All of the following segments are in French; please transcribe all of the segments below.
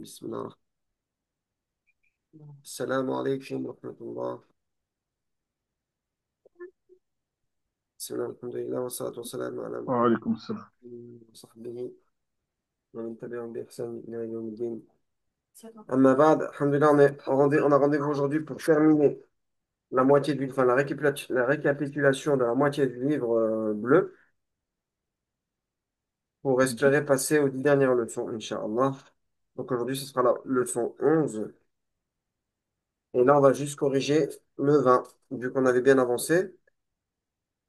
بسم الله. السلام عليكم ورحمة الله. بسم الله الحمد لله والصلاة والسلام على محمد وعليكم السلام. وصحبه ومن تبعهم بإحسان إلى يوم الدين. Amma ba'd, alhamdulillah, on a rendez-vous aujourd'hui pour terminer la moitié du, enfin, la récapitulation de la moitié du livre bleu pour espérer passer aux 10 dernières leçons, Inch'Allah. Donc aujourd'hui, ce sera la leçon 11. Et là, on va juste corriger le 20, vu qu'on avait bien avancé.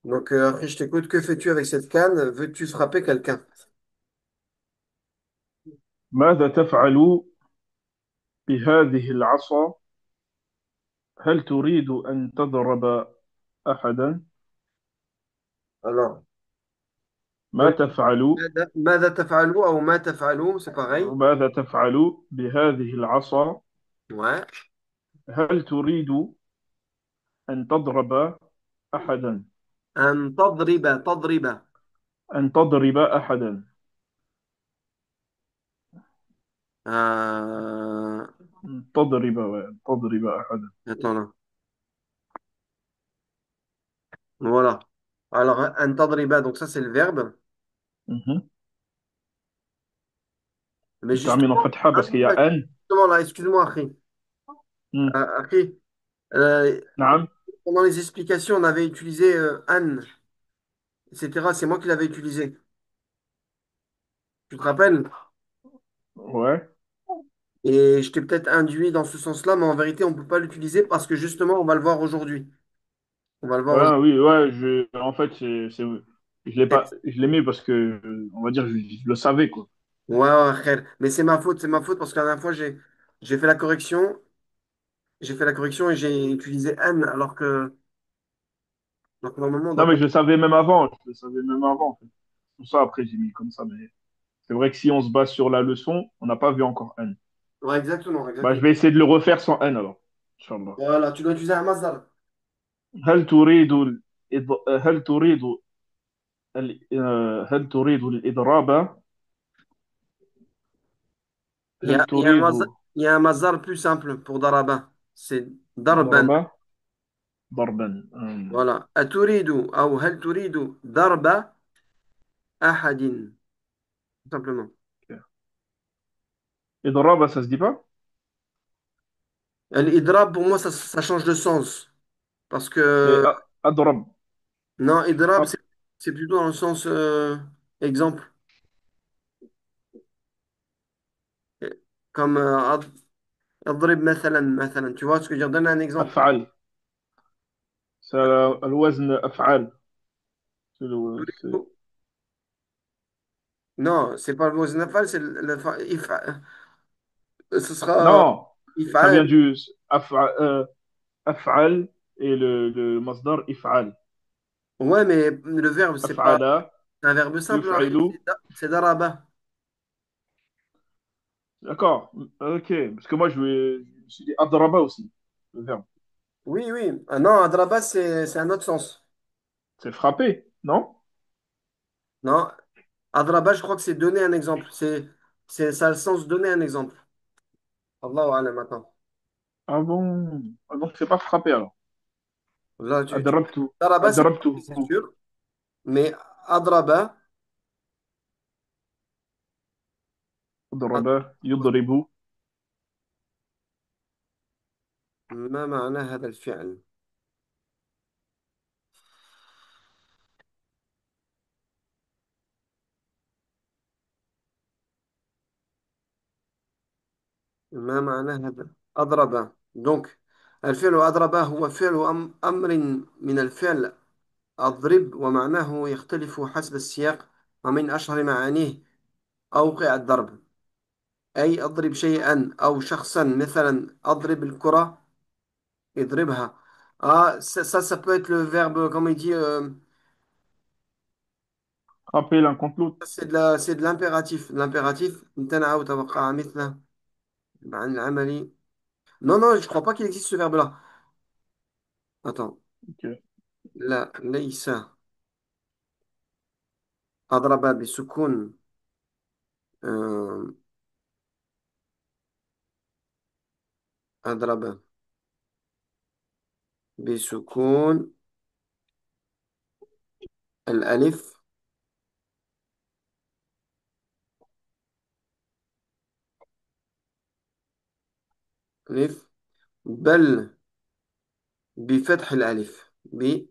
Donc, après, je t'écoute. Que fais-tu avec cette canne? Veux-tu frapper quelqu'un? ماذا تفعل بهذه العصا؟ هل تريد أن تضرب أحدا؟ Alors, ما تفعل ماذا تفعل أو ما تفعل c'est pareil. ماذا تفعل بهذه العصا؟ Ouais. هل تريد أن تضرب أحدا؟ أن تضرب. أن تضرب أحدا. Euh, تضرب أحدا. Attends là. Voilà. Alors, أن تضرب, donc ça c'est le verbe. مهم. Mais termine en justement, fatha parce qu'il y a un. justement là, excuse-moi, Akhi. مم. Akhi, euh, نعم. pendant les explications, on avait utilisé An, etc. C'est moi qui l'avais utilisé. Tu te rappelles? Ouais. Et je t'ai peut-être induit dans ce sens-là, mais en vérité, on ne peut pas l'utiliser parce que justement, on va le voir aujourd'hui. On va le voir Ouais, aujourd'hui. oui, ouais, en fait, je l'ai mis parce que, on va dire, je le savais, quoi. Ouais, ouais, frère. Mais c'est ma faute parce que la dernière fois, j'ai fait la correction, j'ai fait la correction et j'ai utilisé N alors que normalement, on Non, doit mais pas. je le savais même avant. Je le savais même avant, en fait. Pour ça, après, j'ai mis comme ça. Mais c'est vrai que si on se base sur la leçon, on n'a pas vu encore N. Ouais, exactement, Bah, je exactement. vais essayer de le refaire sans N, alors. Inch'Allah. Voilà, tu dois utiliser un masdar. هل تريد هل تريد هل تريد الإضراب؟ Il y هل a, il y a un تريد masdar, il y a un masdar plus simple pour daraba. C'est darban. ضرب ضربا؟ Voilà. Aturidu ou hal turidu darba ahadin. Tout simplement. إضراب, ça se dit pas? L'idrab, pour moi, ça change de sens. Parce C'est que, أضرب. non, idrab, Frappe. c'est plutôt dans le sens exemple. Comme اضرب مثلا. Tu vois ce que je veux dire? Donne un exemple. أفعل. C'est الوزن أفعال. C'est Non, c'est pas le mot zinafal, c'est ce sera non, ça if'al. vient du أفعل et le masdar إفعال. Ouais, mais le verbe, أفعل c'est un verbe simple, akhi. يفعل. C'est daraba. D'accord, ok. Parce que moi, je me suis dit أضرب aussi, le verbe. Oui, oui. Ah non, adraba, c'est un autre sens. C'est frapper, non? Non, adraba, je crois que c'est donner un exemple. Ça a le sens donner un exemple. Allahu alam, attends. Ah bon? Ah, donc, c'est pas frapper alors. Là, أضربته. daraba, c'est أضربته. c'est sûr. Mais adraba, أضرب يضرب. ما معنى هذا الفعل؟ ما معنى هذا أضرب دونك الفعل أضرب هو فعل أمر من الفعل أضرب ومعناه يختلف حسب السياق ومن أشهر معانيه أوقع الضرب أي أضرب شيئا أو شخصا مثلا أضرب الكرة اضربها ça peut être le verbe comme il dit Frapper l'un contre l'autre. c'est de l'impératif امتنع وتوقع مثله عن العمل non je crois pas qu'il existe ce verbe là attends Ok. لا ليس أضرب بسكون آه، أضرب بسكون الألف. ألف. بل بفتح الألف. بفتح.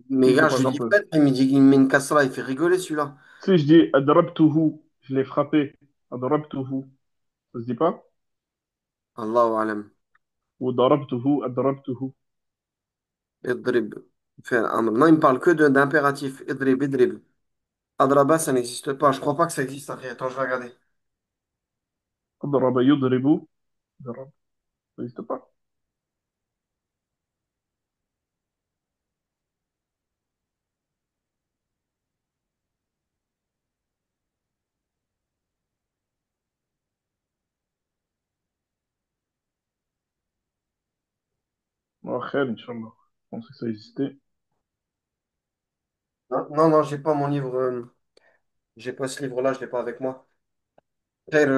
Mais Si c'est gars, par je dis exemple, فتح, il me dit qu'il met une cassera, il fait rigoler celui-là. si je dis adrabtuhu, je l'ai frappé. Adrabtuhu, ça se dit pas? Allahu alam. Ou darabtuhu, adrabtuhu. اضرب فعل أمر. Non, il me parle que d'impératif. اضرب اضرب. Adraba, ça n'existe pas. Je crois pas que ça existe. Attends, je vais regarder. Adraba yudribu, darab, ça n'existe pas. Bon, khair, Inch'Allah. Je pensais que ça existait. Non, non, non, j'ai pas mon livre. J'ai pas ce livre-là, je l'ai pas avec moi. Frère,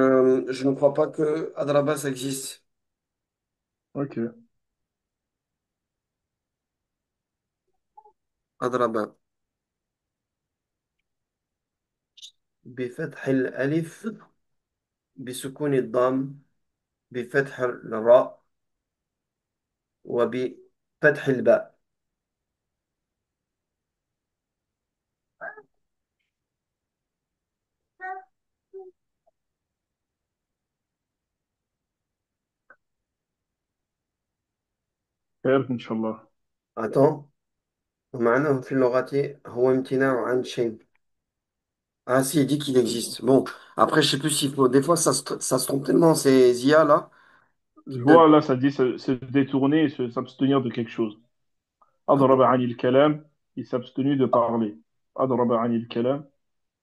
je ne crois pas que Adraba, ça existe. Ok. أضرب بفتح الألف بسكون الضم بفتح الراء وبفتح الباء. Khair, Inch'Allah. Attends. ومعناه في اللغة هو امتناع عن شيء. Ah si, il dit qu'il existe. Bon, après, je sais plus s'il faut. Des fois, ça se trompe tellement, ces IA là, Je qui te donnent. vois là, ça dit se détourner et s'abstenir de quelque chose. Adraba anil kalam, il s'est abstenu de parler. Adraba anil kalam,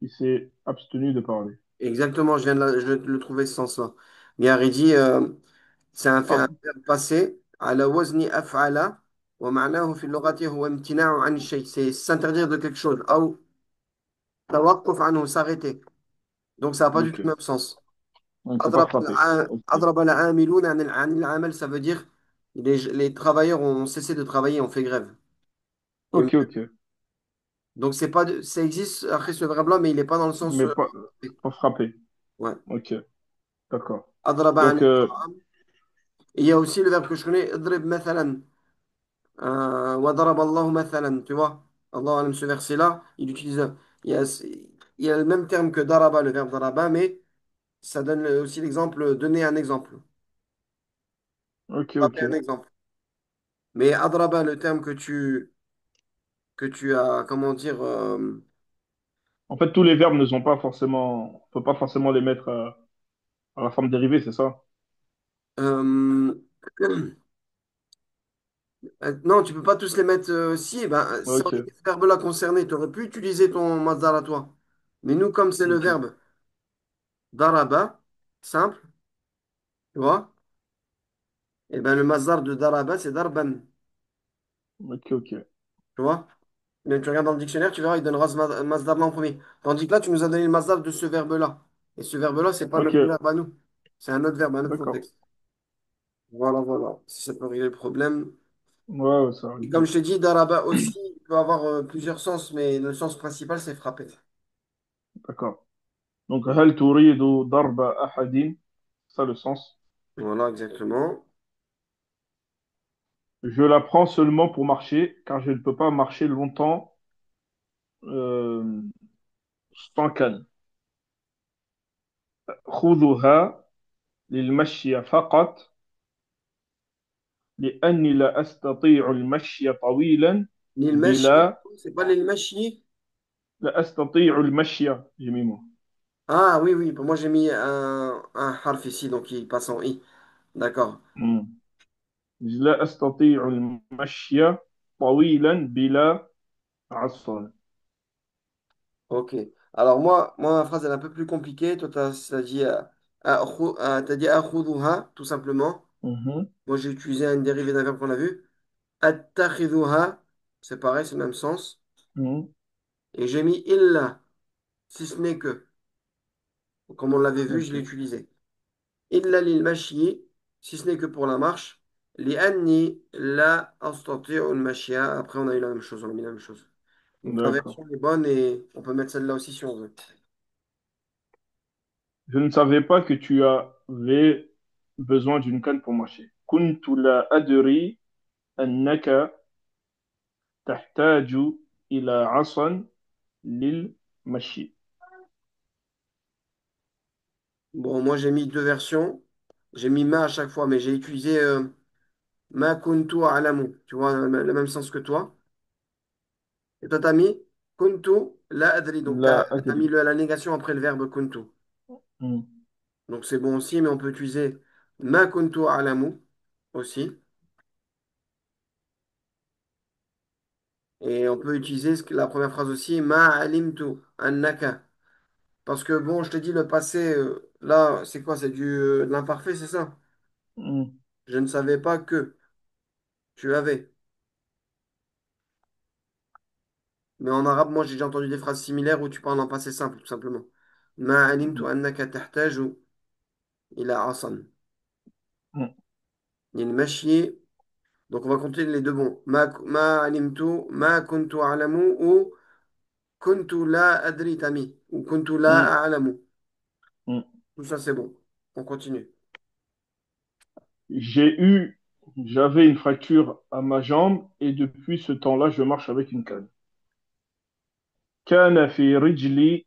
il s'est abstenu de parler. Exactement, je viens de le trouver ce sens-là. Mais il dit, c'est un Ah, verbe passé, على وزن أفعل ومعناه في اللغة هو امتناع عن الشيء. C'est s'interdire de quelque chose. أو توقف عنه, s'arrêter. Donc ça n'a pas du tout le ok. même sens. Donc, il ne faut pas frapper. Ok. أضرب العاملون عن العمل, ça veut dire les travailleurs ont cessé de travailler, ont fait grève. Et- Ok, ok. donc c'est pas ça existe après ce verbe-là, mais il n'est pas dans le sens. Mais pas frapper. Ouais. Ok, d'accord. أضرب عن Donc, الطعام. Il y a aussi le verbe que je connais, اضرب مثلا. وضرب الله مثلا, tu vois. Allah aime ce verset-là, il utilise. Il y a, il y a le même terme que daraba, le verbe daraba, mais ça donne aussi l'exemple, donner un exemple. ok, Rappeler un ok. exemple. Mais adraba, le terme que tu as, comment dire, En fait, tous les verbes ne sont pas forcément, on peut pas forcément les mettre à la forme dérivée, c'est ça? euh, non, tu peux pas tous les mettre. Si, ben, si on Ok, était ce verbe-là concerné, tu aurais pu utiliser ton masdar à toi. Mais nous, comme c'est le ok, verbe daraba, simple, tu vois, et ben le masdar de daraba, c'est darban, ok, ok. tu vois. Mais tu regardes dans le dictionnaire, tu verras, il donnera ce masdar-là en premier. Tandis que là, tu nous as donné le masdar de ce verbe-là. Et ce verbe-là, c'est pas Ok, notre verbe à nous. C'est un autre verbe, un autre d'accord. contexte. Voilà, voilà. Si ça peut régler le problème. Ouais, ouais, ça Et arrive comme bien. je t'ai dit, daraba aussi peut avoir plusieurs sens, mais le sens principal, c'est frapper. D'accord. Donc, هل تريد ضرب أحد? Ça le sens. Voilà, exactement. Je la prends seulement pour marcher, car je ne peux pas marcher longtemps euh, sans canne. خذها للمشي فقط لأني لا أستطيع المشي طويلا L'île Machi, بلا c'est pas l'île Machi? لا أستطيع المشي جميمة. Ah oui, oui, pour moi j'ai mis un harf ici, donc il passe en i. D'accord. مم. لا أستطيع المشي طويلا بلا عصا. Ok. Alors moi, ma phrase elle est un peu plus compliquée. Toi, t'as dit, t'as dit akhudhuha, tout simplement. Mhm. Moi, j'ai utilisé une dérivée d'un verbe qu'on a vu. attakhidhuha, c'est pareil, c'est le même sens. Mhm. Et j'ai mis illa, si ce n'est que. Comme on l'avait vu, je Ok, l'ai utilisé. Illa lil mashyi, si ce n'est que pour la marche. Li anni la astati'u al mashya. Après, on a eu la même chose, on a mis la même chose. Donc ta d'accord. version est bonne et on peut mettre celle-là aussi si on veut. Je ne savais pas que tu avais besoin d'une canne pour marcher. كنت لا أدري أنك تحتاج إلى عصا للمشي. Bon, moi j'ai mis deux versions. J'ai mis ma à chaque fois, mais j'ai utilisé ma kuntu alamu. Tu vois, le même sens que toi. Et toi, t'as mis kuntu la adri. Donc, لا t'as mis أدري. la négation après le verbe kuntu. مم. Donc, c'est bon aussi, mais on peut utiliser ma kuntu alamu aussi. Et on peut utiliser la première phrase aussi, ma alimtu annaka. Parce que bon, je te dis, le passé, là, c'est quoi? C'est de l'imparfait, c'est ça? مم. Je ne savais pas que tu avais. Mais en arabe, moi, j'ai déjà entendu des phrases similaires où tu parles en passé simple, tout simplement. Ma alimtu annaka tahtaju ila asan. مم. Il mashyi. Donc, on va compter les deux bons. Ma alimtu, ma kuntu a'lamu ou kuntu la adri tami. Ou kuntu مم. la a'lamu. مم. Tout ça, c'est bon. On continue. J'ai eu, j'avais une fracture à ma jambe et depuis ce temps-là, je marche avec une canne. كان في رجلي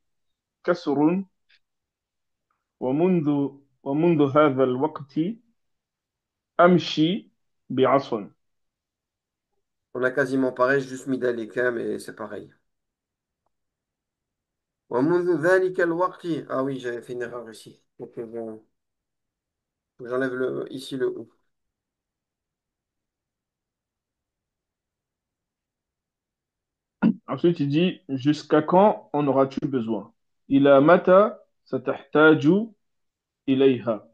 كسر ومنذ ومنذ هذا الوقت أمشي بعصا. On a quasiment pareil, j'ai juste mis dalika, mais c'est pareil. ومنذ ذلك الوقت. Ah oui, j'avais fait une erreur ici. Donc, bon, j'enlève ici le ou. Ensuite, il dit, jusqu'à quand en auras-tu besoin? إلى متى ستحتاج إليها؟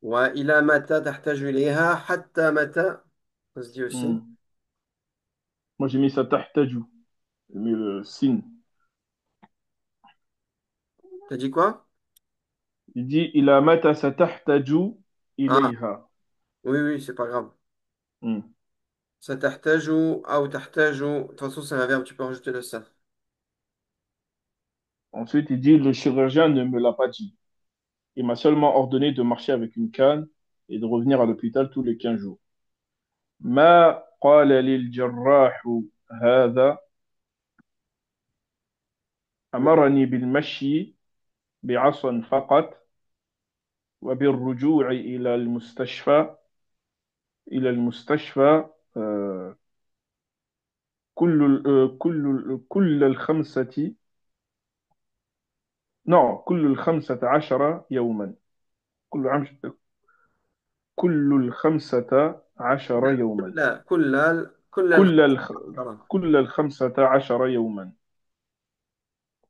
وإلى متى تحتاج إليها حتى متى. Ça se dit aussi. Hmm. Moi, j'ai mis ستحتاج, j'ai mis le signe. T'as dit quoi? Il dit, إلى متى ستحتاج Ah, إليها? oui, oui, c'est pas grave. Hmm. ستحتاج أو تحتاج. De toute façon, c'est un verbe, tu peux rajouter le ça. Ensuite, il dit, le chirurgien ne me l'a pas dit. Il m'a seulement ordonné de marcher avec une canne et de revenir à l'hôpital tous les 15 jours. ما قال لي الجراح هذا أمرني بالمشي بعصا فقط وبالرجوع إلى المستشفى كل الخمسة نعم كل 15 يوما كل عم كل 15 يوما كل كل الخ... voilà. كل 15 يوما.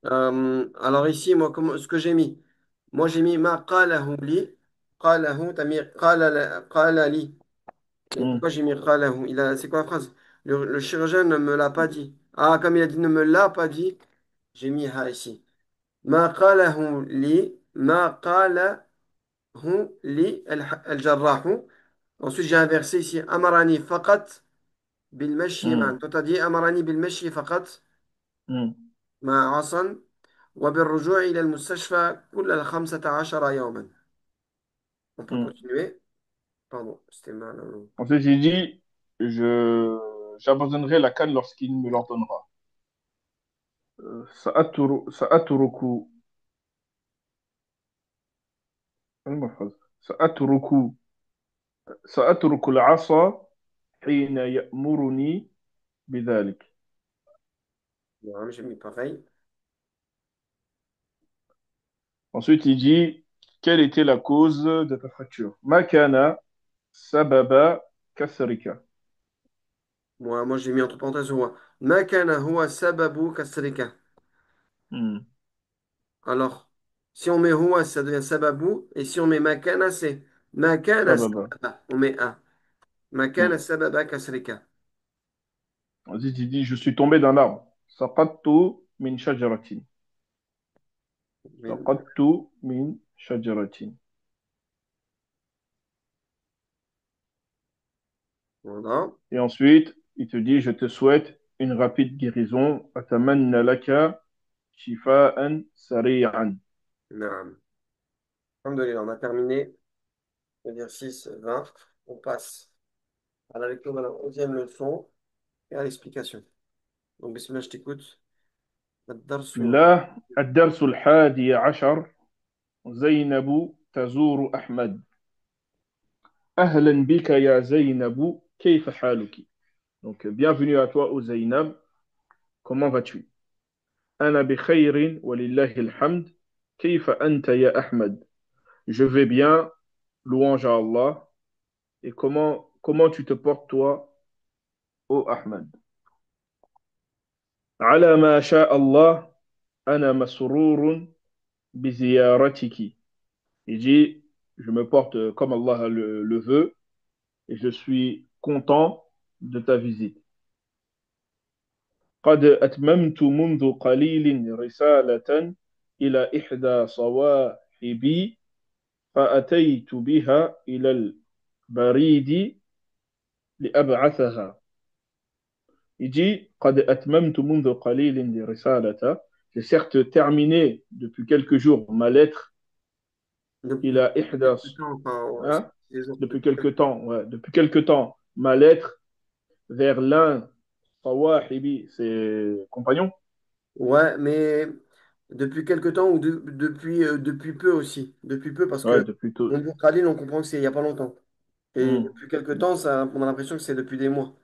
Alors ici, moi, ce que j'ai mis, moi j'ai mis ma qalahu li, qalahu, t'as mis qala li. Et pourquoi مم. j'ai mis qalahu? C'est quoi la phrase? Le chirurgien ne me l'a pas dit. Ah, comme il a dit ne me l'a pas dit, j'ai mis ha ici. Ma qalahu li, ma qalahu li al-jarrahu. Ensuite, j'ai inversé ici. Amarani faqat bil mashi man. مم. Toi, t'as dit amarani bil mashi faqat مم. ma asan. وبالرجوع إلى المستشفى كل 15 يوما. On peut مم. continuer. Pardon, c'était mal. Ensuite, il dit, j'abandonnerai la canne lorsqu'il me l'ordonnera. سأترك ما الفرق؟ سأترك العصا حين يأمرني بذلك. Non, j'ai mis pareil. Ensuite, il dit, quelle était la cause de ta fracture? ما كان سبب كسرك. Moi j'ai mis entre parenthèses هو. ما كان هو سبب كسرك. Hmm. Alors, si on met huwa, ça devient sababu. Et si on met makana, c'est makana سبب. sababa. On met un. ما Hmm. كان سبب كسرك؟ Vas-y, tu dis, je suis tombé d'un arbre. سقطت من شجرة. من- سقطت من شجرة. voilà. Et ensuite, il te dit, je te souhaite une rapide guérison. أتمنى لك شفاء سريعا. نعم. Alhamdulillah, on a terminé l'exercice 20. On passe à la lecture de la 11e leçon et à l'explication. Donc, bismillah, je t'écoute. الدرس بسم الله. الدرس الحادي عشر. زينب تزور أحمد. أهلا بك يا زينب كيف حالك. Donc, bienvenue à toi, au Zainab. Comment vas-tu? أنا بخير ولله الحمد. كيف أنت يا أحمد. Je vais bien, louange à Allah. Et comment tu te portes, toi, ô Ahmed? على ما شاء الله. أنا مسرور بزيارتك. Il dit, je me porte comme Allah le veut et je suis content de ta visite. قد أتممت منذ قليل رسالة إلى إحدى صواحبي فأتيت بها إلى البريد لأبعثها. Il dit قد أتممت منذ قليل رسالة. J'ai certes terminé depuis quelques jours ma lettre إلى depuis إحدى quelque temps, enfin, ouais, hein, des jours, depuis quelque temps, ouais, depuis quelque temps, ma lettre vers l'un, Sawahibi, ses compagnons. ouais, mais depuis quelque temps ou depuis peu aussi. Depuis peu parce Ouais, que depuis tout. mon Khalil, on comprend que c'est il n'y a pas longtemps. Et Hmm. depuis quelque temps, ça, on a l'impression que c'est depuis des mois.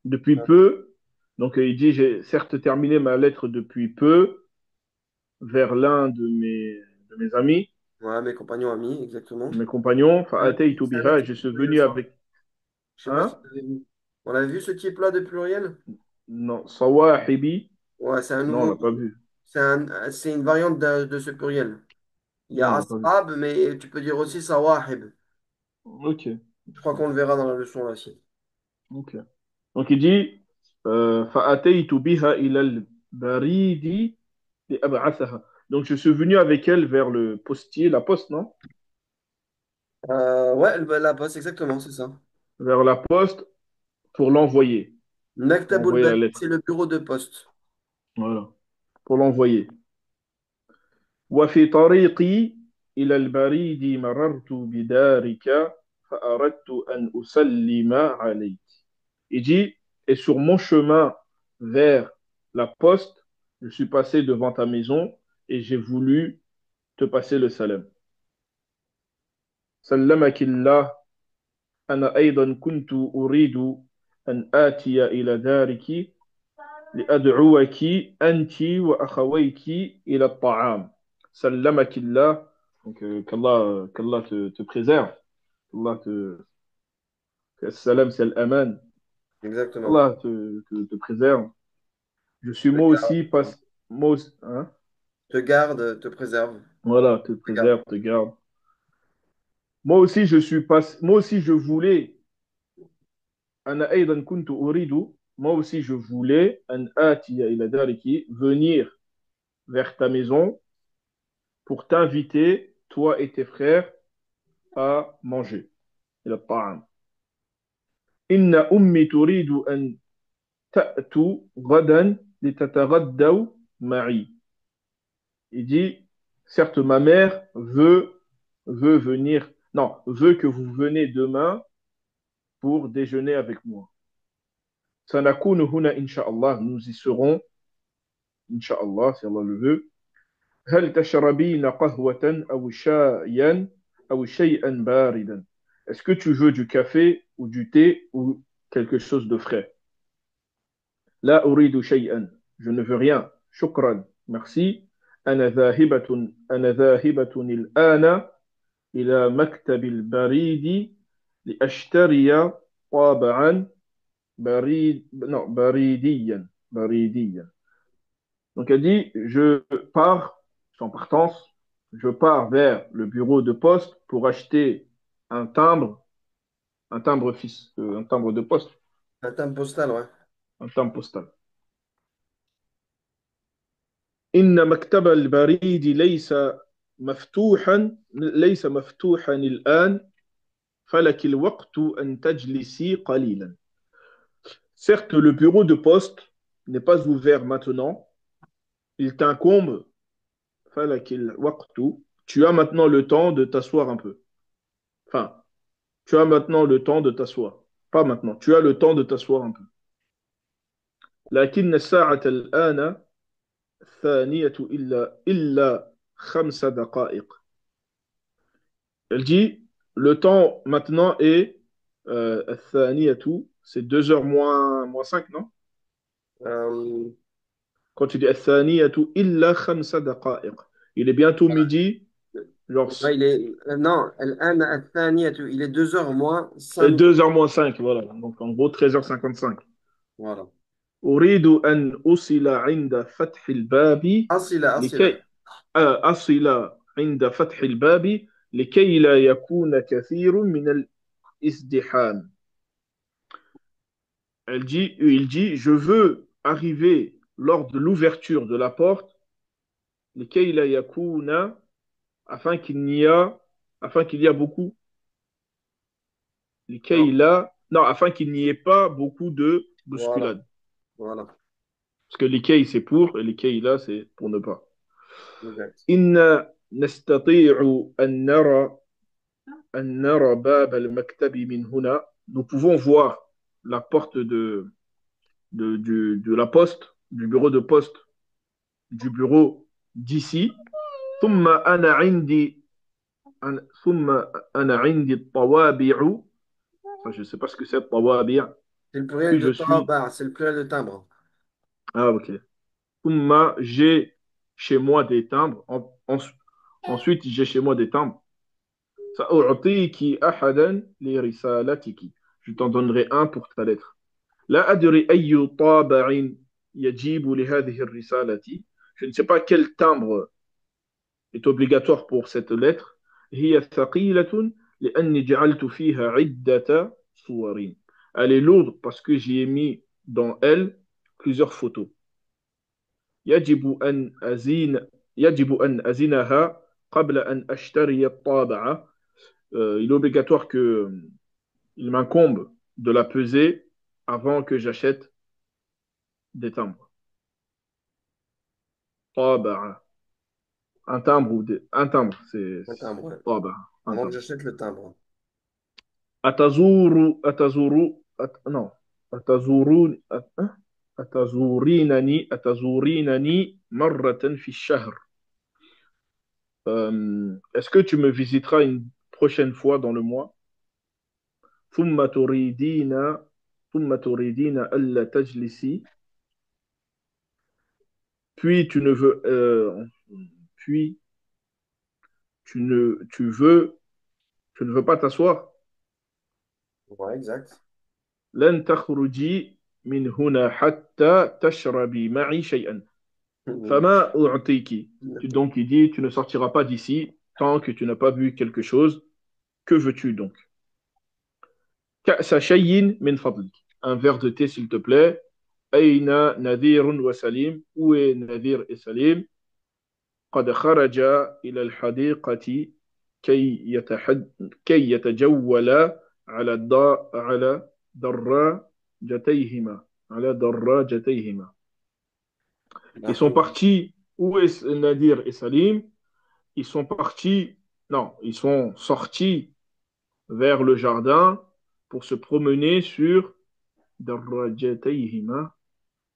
Depuis peu, donc il dit, j'ai certes terminé ma lettre depuis peu vers l'un de mes amis, Ouais, mes compagnons amis, exactement. mes compagnons, On avait vu Fa'ataytu ça avec biha, le je suis pluriel, venu ça. avec Je sais pas si un, vous avez vu. On avait vu ce type-là de pluriel? non, Sawahibi, Ouais, c'est un non, on nouveau. l'a pas vu. C'est une variante de ce pluriel. Il y Non, a on l'a pas vu. ashab, mais tu peux dire aussi sawahib. Ok, Je crois qu'on le verra dans la leçon là aussi. ok. Donc il dit, فأتيت بها إلى البريد لأبعثها. Donc je suis venu avec elle vers le postier, la poste, non? Ouais, la poste, exactement, c'est ça. Vers la poste pour Maktabul envoyer la Barid, c'est lettre. le bureau de poste. Voilà, pour l'envoyer. وفي طريقي إلى البريد مررت بدارك فأردت أن أسلم عليك. Il dit, et sur mon chemin vers la poste, je suis passé devant ta maison et j'ai voulu te passer le salam. سلمك الله. أنا أيضا كنت أريد أن آتي إلى دارك لأدعوك أنت وأخويك إلى الطعام. سلمك الله. Donc, qu'Allah te préserve. Allah te, salam, c'est l'aman. Exactement. Allah te préserve. Je suis Te moi aussi, pas, garde, moi, hein? te garde, te préserve, Voilà, te te garde. préserve, te garde. Moi aussi, je suis pas, moi aussi, je voulais, أنا أيضا كنت أريد, moi aussi, je voulais, أن آتي إلى دارك, venir vers ta maison pour t'inviter, toi et tes frères, à manger. إلى الطعام. إن أمي تريد أن تأتوا غدا لتتغدوا معي. Il dit, certes, ma mère veut venir, non, veut que vous venez demain pour déjeuner avec moi. سنكون هنا إن شاء الله. Nous y serons, إن شاء الله, si Allah le veut. هل تشربين قهوة أو شايا أو شيئا باردا. Est-ce que tu veux du café ou du thé ou quelque chose de frais. لا أريد شيئا. Je ne veux rien. شكرا. Merci. أنا ذاهبة الآن إلى مكتب البريد لأشتري طابعا بريديا. Donc elle dit, je pars, je suis en partance, je pars vers le bureau de poste pour acheter un timbre un timbre fixe, un timbre de poste, Un thème postal, ouais. un timbre postal. إن مكتب البريد ليس مفتوحا الآن فلك الوقت أن تجلسي قليلا. Certes, le bureau de poste n'est pas ouvert maintenant. Il t'incombe, فلك الوقت. Tu as maintenant le temps de t'asseoir un peu. Enfin, tu as maintenant le temps de t'asseoir. Pas maintenant. Tu as le temps de t'asseoir un peu. لكن الساعة الآن الثانية إلا 5 دقائق. Elle dit, le temps maintenant est الثانية, c'est 2 heures moins 5, non? Euh, Quand tu dis الثانية إلا 5 دقائق, il est bientôt midi, genre ouais, non, il est 2 heures moins 5 minutes. 2 heures moins 5, voilà. Donc en gros 13h55. Voilà. أريد أن أصل عند فتح الباب Asila, لكي asila. أصل عند فتح الباب لكي لا يكون كثير من الازدحام. Il dit, je veux arriver lors de l'ouverture de la porte, لكي لا يكون, afin qu'il n'y a, afin qu'il y a beaucoup, لكي Non, لا, non, afin qu'il n'y ait pas beaucoup de voilà, bousculades. voilà. Parce que لكي c'est pour, et لكي là c'est pour ne pas. Exact. إن نستطيع أن نرى باب المكتب من هنا. Nous pouvons voir la porte de la poste, du bureau de poste, du bureau d'ici. ثم أنا عندي ثم أنا عندي الطوابع. Enfin, je ne sais pas ce que c'est الطوابع. C'est le pluriel Puis de je suis. tabar, c'est le pluriel de timbre. Ah, ok. ثم j'ai chez moi des timbres. Ensuite, j'ai chez moi des timbres. سأعطيك أحدا لرسالتك. Je t'en donnerai un pour ta lettre. لا أدري أي طابع يجيب لهذه الرسالة. Je ne sais pas quel timbre est obligatoire pour cette lettre. هي ثقيلة لأني جعلت فيها عدة صور. Elle est lourde parce que j'y ai mis dans elle plusieurs photos. يجب أن أزين يجب أن أزينها قبل أن أشتري الطابعة. Il est obligatoire que il m'incombe de la peser avant que j'achète des timbres. طابعة. Un timbre un timbre, c'est Un timbre, ouais. طابعة, un Avant que timbre. j'achète le timbre. Non. أتزورون أتزورينني مرة في الشهر. Est-ce que tu me visiteras une prochaine fois dans le mois? ثم تريدين ثم تريدين ألا تجلسي. Puis tu ne veux puis tu ne veux pas t'asseoir. Ouais, exact. لن تخرجي من هنا حتى تشربي معي شيئا. فما أعطيك. Donc il dit, tu ne sortiras pas d'ici tant que tu n'as pas bu quelque chose. Que veux-tu donc? كأس شيء من فضلك. Un verre de thé s'il te plaît. أين نذير وسليم. Où est Nadir et Salim? قد خرج إلى الحديقة كي يتجول على دراجتيهما دراجتيهما. Ils sont Alhamdulillah. partis. Où est Nadir et Salim? Ils sont partis. Non, ils sont sortis vers le jardin pour se promener sur دراجتيهما,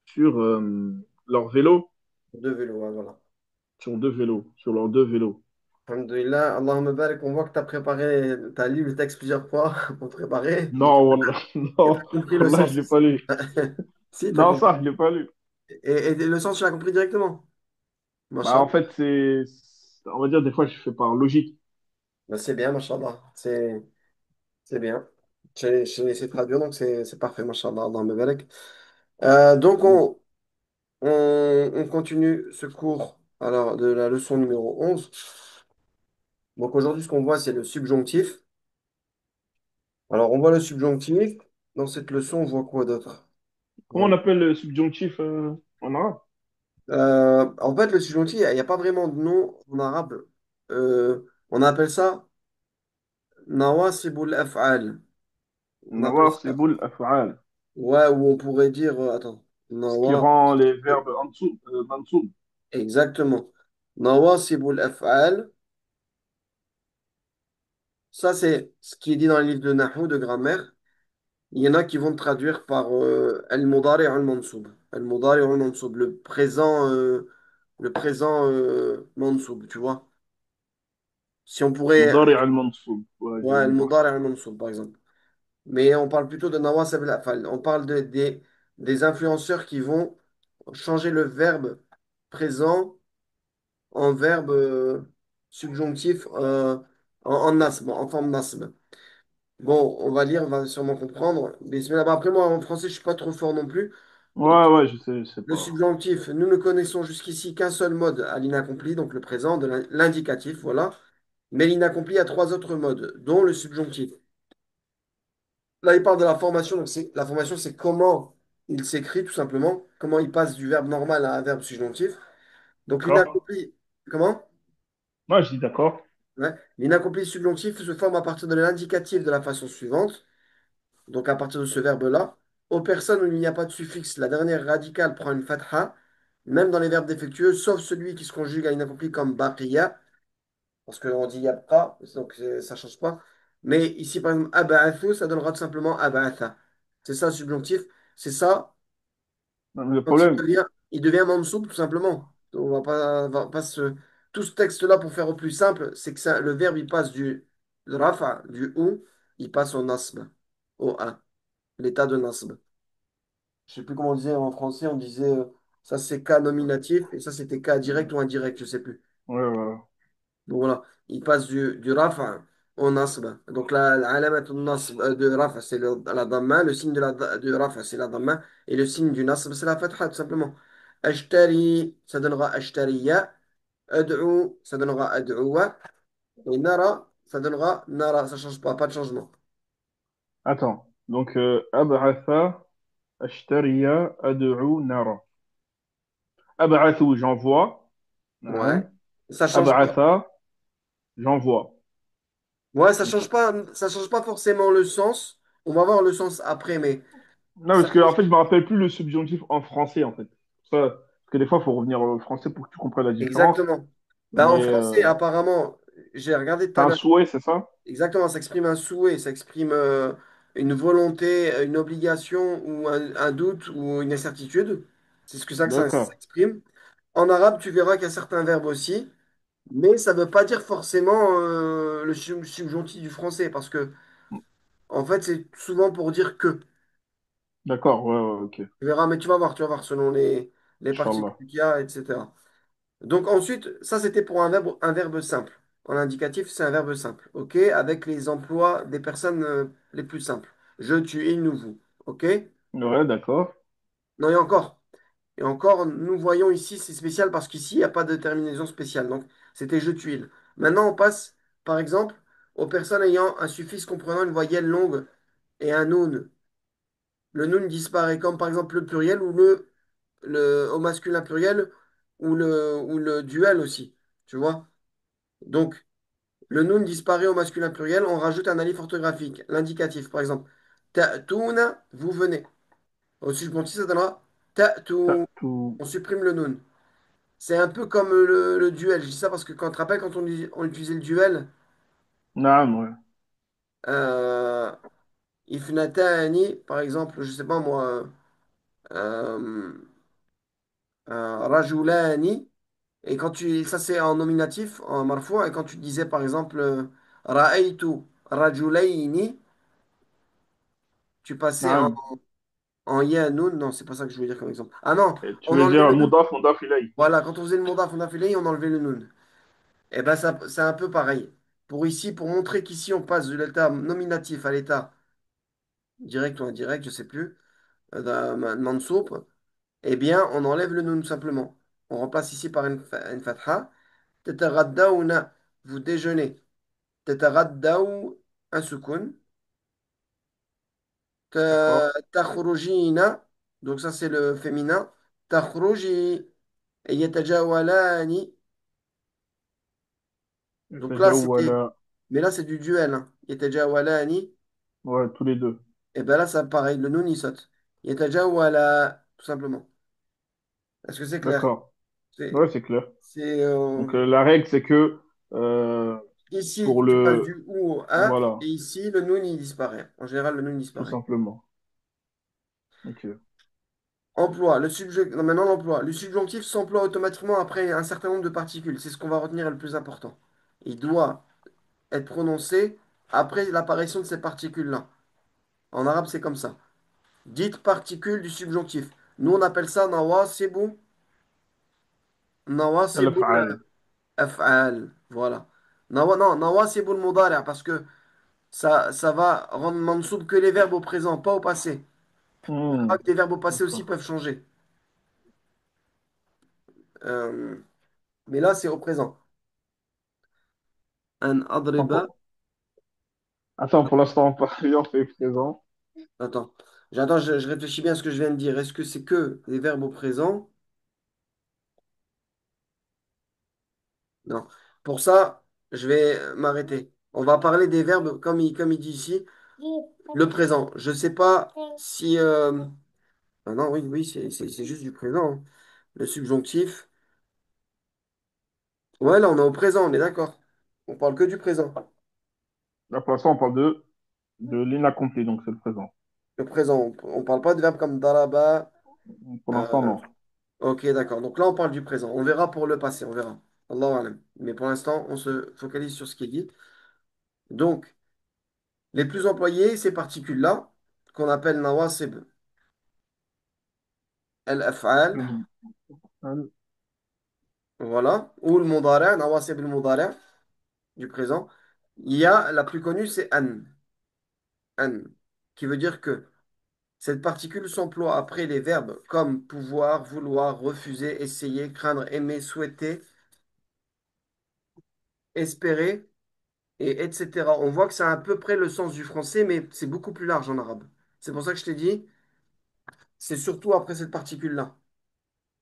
sur leur vélo, Deux vélos, ouais, voilà. sur deux vélos, sur leurs deux vélos. Alhamdulillah, Allahumma barik, on voit que tu as préparé, tu as lu le texte plusieurs fois pour préparer, du coup, Non, wallah, et tu as non, compris le wallah, je sens l'ai pas aussi. lu. Si, tu as Non, compris. ça, je l'ai pas lu. Et le sens, tu l'as compris directement. Bah, en Machallah. fait, on va dire, des fois, je fais par logique. Ben, c'est bien, machallah. C'est bien. J'ai laissé traduire, donc c'est parfait, machallah. Allahumma barik. Donc, on continue ce cours alors, de la leçon numéro 11. Donc, aujourd'hui, ce qu'on voit, c'est le subjonctif. Alors, on voit le subjonctif. Dans cette leçon, on voit quoi d'autre? Comment on Voilà. appelle le subjonctif en arabe? En fait, le subjonctif, il n'y a pas vraiment de nom en arabe. On appelle ça nawasibul af'al. On appelle ça. Nawasibul af'al. Ouais, ou on pourrait dire. Attends. Ce qui Nawa. rend les verbes mansoub. Exactement. Nawasibul af'al. Ça, c'est ce qui est dit dans les livres de Nahou, de grammaire. Il y en a qui vont traduire par al-mudari' al-mansoub. Al-mudari' al-mansoub, le présent mansoub, tu vois. Si on pourrait. Mudari' al-mansoub. Ouais, je Ouais, vais voir al-mudari' ça. al-mansoub, par exemple. Mais on parle plutôt de nawasib al-af'al. On parle des influenceurs qui vont changer le verbe présent en verbe subjonctif en nasb, en forme nasb. Bon, on va lire, on va sûrement comprendre. Bismillah. Bah, après, moi, en français, je suis pas trop fort non plus. Donc, Ouais, ouais, je sais le pas. subjonctif, nous ne connaissons jusqu'ici qu'un seul mode à l'inaccompli, donc le présent, de l'indicatif, voilà. Mais l'inaccompli a trois autres modes, dont le subjonctif. Là, il parle de la formation. Donc, la formation, c'est comment il s'écrit, tout simplement. Comment il passe du verbe normal à un verbe subjonctif. Donc, D'accord. l'inaccompli. Comment? Moi, je dis d'accord. Ouais. L'inaccompli subjonctif se forme à partir de l'indicatif de la façon suivante. Donc, à partir de ce verbe-là, aux personnes où il n'y a pas de suffixe, la dernière radicale prend une fatha, même dans les verbes défectueux, sauf celui qui se conjugue à inaccompli comme baqiya, parce qu'on dit yabqa, donc ça ne change pas. Mais ici, par exemple, aba'athu, ça donnera tout simplement aba'atha. C'est ça le subjonctif. C'est ça, Non, mais le quand problème, il devient mansoub, tout simplement. On va pas se... Tout ce texte-là, pour faire au plus simple, c'est que le verbe, il passe du rafa, du ou, il passe au nasb, au a, l'état de nasb. Je sais plus comment on disait en français, on disait ça c'est cas nominatif et ça c'était cas direct ou indirect, je sais plus. ouais, voilà. Donc voilà, il passe du rafa au nasb. Donc là, l'alamat nasb de rafa c'est la damma, le signe de rafa c'est la damma et le signe du nasb c'est la fatha tout simplement. Ashtari, ça donnera ashtariya. Ad'u, ça donnera ad'uwa. Et nara, ça donnera nara, ça change pas, pas de changement. Attends. Donc, ab'atha, ashtariya, ad'u, nara. Ab'athu, j'envoie. Ouais, Naam. ça change pas. Ab'atha, j'envoie. Ouais, ça change pas forcément le sens. On va voir le sens après, mais Non, ça parce que, en change fait, je me rappelle plus le subjonctif en français, en fait. Parce que des fois, il faut revenir au français pour que tu comprennes la différence. exactement. Ben, en Mais français, apparemment, j'ai regardé tout c'est à un l'heure. souhait, c'est ça? Exactement, ça exprime un souhait, ça exprime une volonté, une obligation ou un doute ou une incertitude. C'est ce que ça D'accord. s'exprime. En arabe, tu verras qu'il y a certains verbes aussi, mais ça ne veut pas dire forcément le subjonctif du français, parce que en fait, c'est souvent pour dire que. D'accord, ouais, ouais, ok. Tu verras, mais tu vas voir selon les Inch'Allah. particules qu'il y a, etc. Donc ensuite, ça c'était pour un verbe simple. En indicatif, c'est un verbe simple, ok? Avec les emplois des personnes les plus simples. Je, tu, il, nous, vous, ok? Ouais, d'accord. Non, et encore, nous voyons ici, c'est spécial parce qu'ici, il n'y a pas de terminaison spéciale. Donc, c'était je, tu, il. Maintenant, on passe, par exemple, aux personnes ayant un suffixe comprenant une voyelle longue et un noun. Le noun disparaît, comme par exemple le pluriel ou au masculin pluriel ou le duel aussi. Tu vois? Donc, le noun disparaît au masculin pluriel, on rajoute un alif orthographique, l'indicatif. Par exemple, ta'touna, vous venez. Au subjonctif, ça donnera ta'tou. Tout. On supprime le noun. C'est un peu comme le duel. Je dis ça parce que quand tu te rappelles, quand on utilisait le duel, Naam, ouais. euh, ifnatani, par exemple, je sais pas moi, euh, rajulani. Et ça c'est en nominatif, en marfou, et quand tu disais par exemple ra'aytu rajulayni, tu passais en, Naam. en ya nun, non, c'est pas ça que je veux dire comme exemple. Ah non, Et tu on veux enlevait dire le nun. mudaf ilay. Voilà, quand on faisait le mudaf on affilé, on enlevait le nun. Et ben ça, c'est un peu pareil. Pour ici, pour montrer qu'ici on passe de l'état nominatif à l'état direct ou indirect, je sais plus, mansoub, eh bien on enlève le nun simplement. On remplace ici par une fatha. Tataraddaouna, vous déjeunez. Tataraddaou, un soukoun. D'accord. تخرجين. Donc ça c'est le féminin. تخرجي. Et يتجاولان. Donc là c'était, يتجول. mais là c'est du duel. Hein. يتجاولان. Ouais, tous les deux. Et ben là ça pareil, le nun il saute. يتجاولا, tout simplement. Est-ce que c'est clair? D'accord. C'est, Ouais, c'est clair. c'est, Donc, la règle, c'est que euh, ici pour tu passes le... du ou au a et Voilà, ici le nun il disparaît. En général le nun tout disparaît. simplement. Ok. Emploi. Non, maintenant l'emploi. Le subjonctif s'emploie automatiquement après un certain nombre de particules. C'est ce qu'on va retenir le plus important. Il doit être prononcé après l'apparition de ces particules-là. En arabe, c'est comme ça. Dites particules du subjonctif. Nous, on appelle ça nawasibul الأفعال. af'al. Voilà. Non, nawasibul mudari' parce que ça va rendre mansoub que les verbes au présent, pas au passé. Hmm. Les verbes au passé aussi D'accord. peuvent changer. Euh, mais là, c'est au présent. An Attends, adriba. pour l'instant, on fait présent. Attends, je réfléchis bien à ce que je viens de dire. Est-ce que c'est que les verbes au présent? Non. Pour ça, je vais m'arrêter. On va parler des verbes comme il dit ici, le présent. Je sais pas si... ah non, oui, oui, c'est juste du présent. Hein. Le subjonctif. Ouais, là, on est au présent, on est d'accord. On parle que du présent. Là, pour l'instant, on parle de l'inaccompli, donc c'est le présent. Le présent, on parle pas de verbes comme daraba. Pour l'instant, euh, non. ok, d'accord. Donc là, on parle du présent. On verra pour le passé, on verra. Allahu alam. Mais pour l'instant, on se focalise sur ce qui est dit. Donc, les plus employés, ces particules-là, qu'on appelle nawasib al-af'al, Mhm. voilà, ou le mudari', nawasib al-mudari' du présent, il y a la plus connue, c'est an, qui veut dire que cette particule s'emploie après les verbes comme pouvoir, vouloir, refuser, essayer, craindre, aimer, souhaiter, espérer, et etc. On voit que c'est à peu près le sens du français, mais c'est beaucoup plus large en arabe. C'est pour ça que je t'ai dit, c'est surtout après cette particule-là.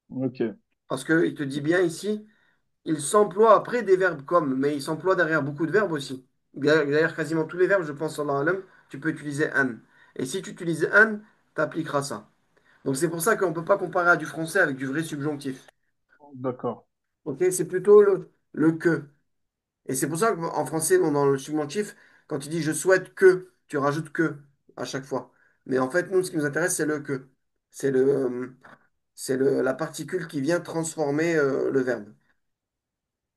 Ok. Parce qu'il te dit bien ici, il s'emploie après des verbes comme, mais il s'emploie derrière beaucoup de verbes aussi. D'ailleurs, quasiment tous les verbes, je pense, sallallahu alayhi wa sallam, tu peux utiliser an. Et si tu utilises an, tu appliqueras ça. Donc c'est pour ça qu'on ne peut pas comparer à du français avec du vrai subjonctif. D'accord. Ok, c'est plutôt le que. Et c'est pour ça qu'en français, bon, dans le subjonctif, quand tu dis je souhaite que, tu rajoutes que à chaque fois. Mais en fait, nous, ce qui nous intéresse, c'est le que. C'est la particule qui vient transformer le verbe.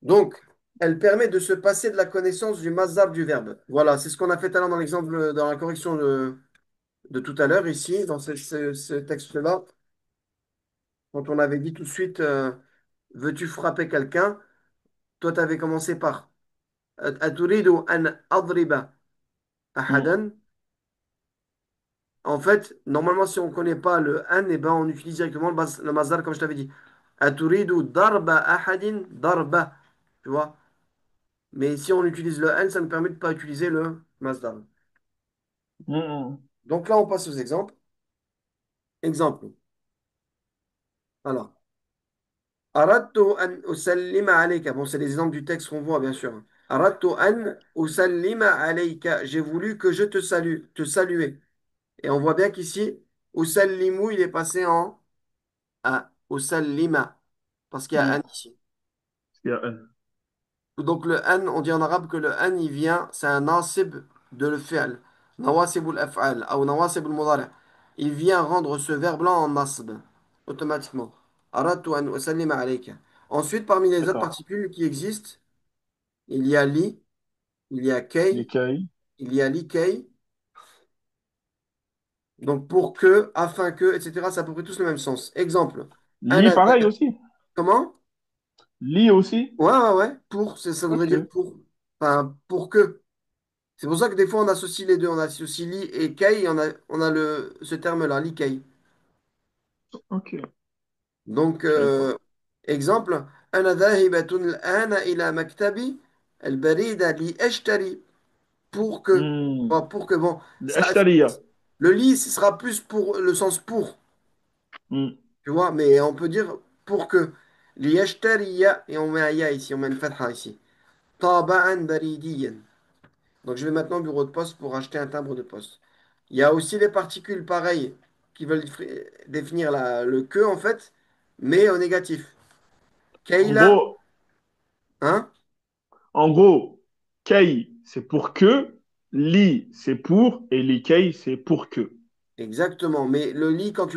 Donc, elle permet de se passer de la connaissance du masdar du verbe. Voilà, c'est ce qu'on a fait tout à l'heure dans l'exemple, dans la correction de tout à l'heure, ici, dans ce texte-là, quand on avait dit tout de suite, veux-tu frapper quelqu'un? Toi, tu avais commencé par Aturidu an adriba Hmm. ahadan. En fait, normalement, si on ne connaît pas le an, eh ben, on utilise directement le masdar, comme je t'avais dit. Aturidu darba ahadin darba. Tu vois? Mais si on utilise le an, ça nous permet de ne pas utiliser le masdar. Hmm. Donc là, on passe aux exemples. Exemple. Alors, Aradtu an usallima alayka. Bon, c'est les exemples du texte qu'on voit, bien sûr. Aradtu an usallima alayka. J'ai voulu que je te salue, te saluer. Et on voit bien qu'ici, usallimu, il est passé en à usallima. Parce qu'il y a Hmm. an ici. Il y a un. Donc le an, on dit en arabe que le an, il vient, c'est un nasib de le fi'l. Nawasibul af'al, ou nawasibul mudari'. Il vient rendre ce verbe-là en nasb, automatiquement. Aradtu an usallima alayka. Ensuite, parmi les autres D'accord. particules qui existent, il y a li, il y a kay, L'écaille. il y a likay. Donc pour que, afin que, etc., ça a à peu près tous le même sens. Exemple. Lit, Ana- pareil aussi. Comment? Lit aussi. Ouais, ouais, ouais. Pour, ça voudrait Ok. dire pour. Enfin, pour que. C'est pour ça que des fois on associe les deux. On associe li et kay, et on a ce terme-là, li kay. Ok. Donc, Je savais pas. exemple. أنا ذاهبة الآن إلى مكتبي البريد لأشتري. Pour que. Hmm. Bon, pour que, bon. Ça, الأشترية. Le li, ce sera plus pour le sens pour, Hmm. tu vois, mais on peut dire pour que. Liyashtariya, et on met un ya ici, on met une fatha ici. Taba'an baridiyan. Donc je vais maintenant au bureau de poste pour acheter un timbre de poste. Il y a aussi les particules pareilles qui veulent définir le que en fait, mais au négatif. En Kayla, gros, hein? en gros, kei, c'est pour que, li, c'est pour, et likei, c'est pour que. Exactement. Mais le lit, quand tu